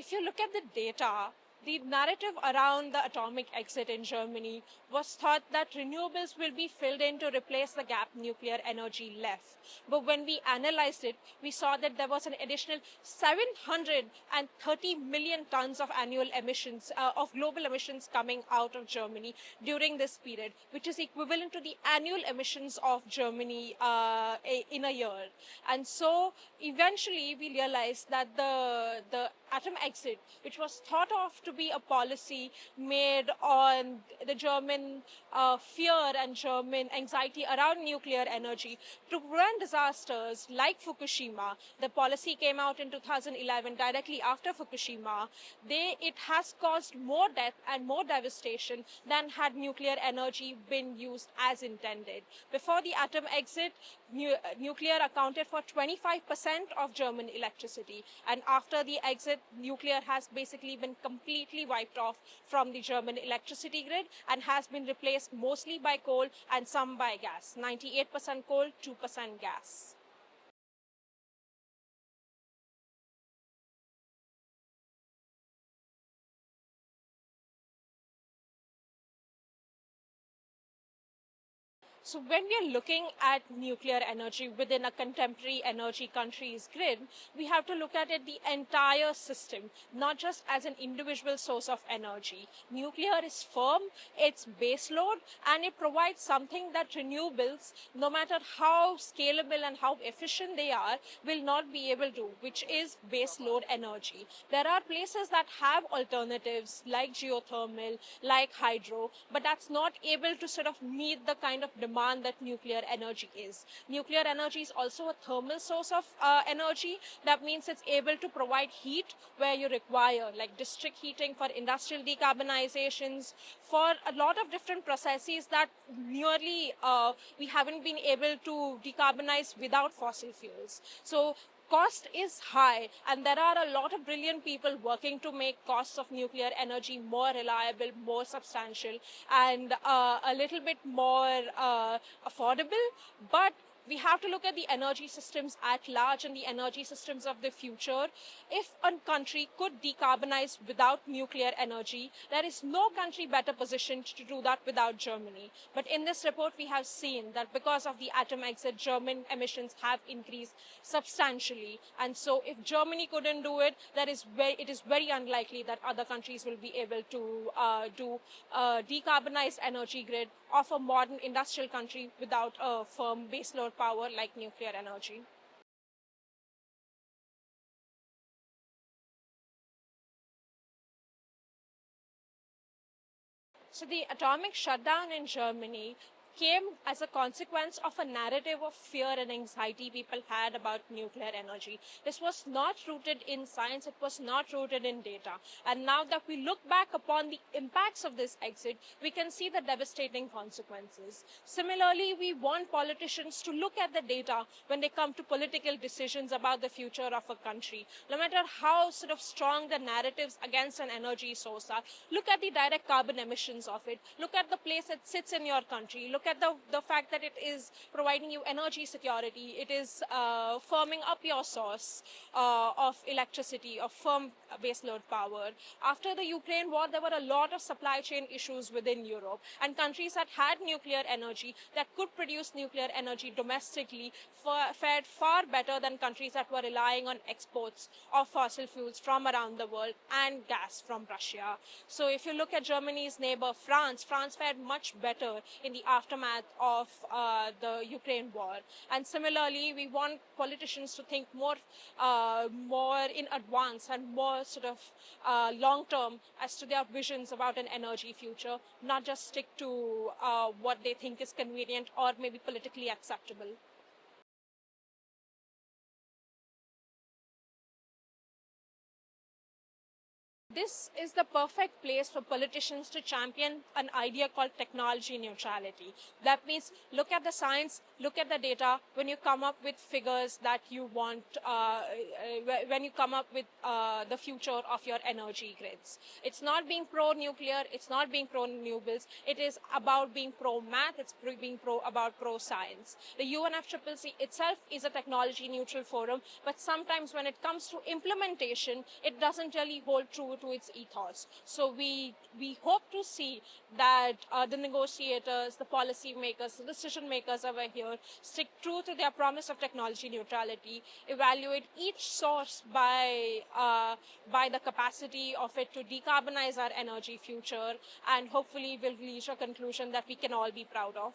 if you look at the data, the narrative around the atomic exit in Germany was thought that renewables will be filled in to replace the gap nuclear energy left. But when we analyzed it, we saw that there was an additional 730 million tons of annual emissions, of global emissions coming out of Germany during this period, which is equivalent to the annual emissions of Germany in a year. And so eventually we realized that the atom exit, which was thought of to be a policy made on the German fear and German anxiety around nuclear energy to prevent disasters like Fukushima. The policy came out in 2011, directly after Fukushima. It has caused more death and more devastation than had nuclear energy been used as intended. Before the atom exit, nuclear accounted for 25% of German electricity, and after the exit, nuclear has basically been completely wiped off from the German electricity grid and has been replaced mostly by coal and some by gas. 98% coal, 2% gas. So when we are looking at nuclear energy within a contemporary energy country's grid, we have to look at it the entire system, not just as an individual source of energy. Nuclear is firm, it's base load, and it provides something that renewables, no matter how scalable and how efficient they are, will not be able to, which is base load energy. There are places that have alternatives like geothermal, like hydro, but that's not able to sort of meet the kind of demand that nuclear energy is. Nuclear energy is also a thermal source of energy. That means it's able to provide heat where you require, like district heating for industrial decarbonizations, for a lot of different processes that nearly we haven't been able to decarbonize without fossil fuels. So cost is high, and there are a lot of brilliant people working to make costs of nuclear energy more reliable, more substantial, and a little bit more affordable. But we have to look at the energy systems at large and the energy systems of the future. If a country could decarbonize without nuclear energy, there is no country better positioned to do that without Germany. But in this report, we have seen that because of the atom exit, German emissions have increased substantially. And so if Germany couldn't do it, it is very unlikely that other countries will be able to do a decarbonized energy grid of a modern industrial country without a firm baseload power like nuclear energy. So the atomic shutdown in Germany came as a consequence of a narrative of fear and anxiety people had about nuclear energy. This was not rooted in science, it was not rooted in data. And now that we look back upon the impacts of this exit, we can see the devastating consequences. Similarly, we want politicians to look at the data when they come to political decisions about the future of a country. No matter how sort of strong the narratives against an energy source are, look at the direct carbon emissions of it, look at the place it sits in your country, look at the fact that it is providing you energy security, it is firming up your source of electricity, of firm baseload power. After the Ukraine war, there were a lot of supply chain issues within Europe, and countries that had nuclear energy, that could produce nuclear energy domestically, fared far better than countries that were relying on exports of fossil fuels from around the world and gas from Russia. So if you look at Germany's neighbor, France fared much better in the aftermath of the Ukraine war. And similarly, we want politicians to think more in advance and more sort of long-term as to their visions about an energy future, not just stick to what they think is convenient or maybe politically acceptable. this is the perfect place for politicians to champion an idea called technology neutrality. That means look at the science, look at the data when you come up with figures that you want, when you come up with the future of your energy grids. It's not being pro-nuclear, it's not being pro-renewables, it is about being pro-math, it's being about pro-science. The UNFCCC itself is a technology neutral forum, but sometimes when it comes to implementation, it doesn't really hold true to its ethos. So we hope to see that the negotiators, the policy makers, the decision makers over here stick true to their promise of technology neutrality, evaluate each source by the capacity of it to decarbonize our energy future, and hopefully will reach a conclusion that we can all be proud of.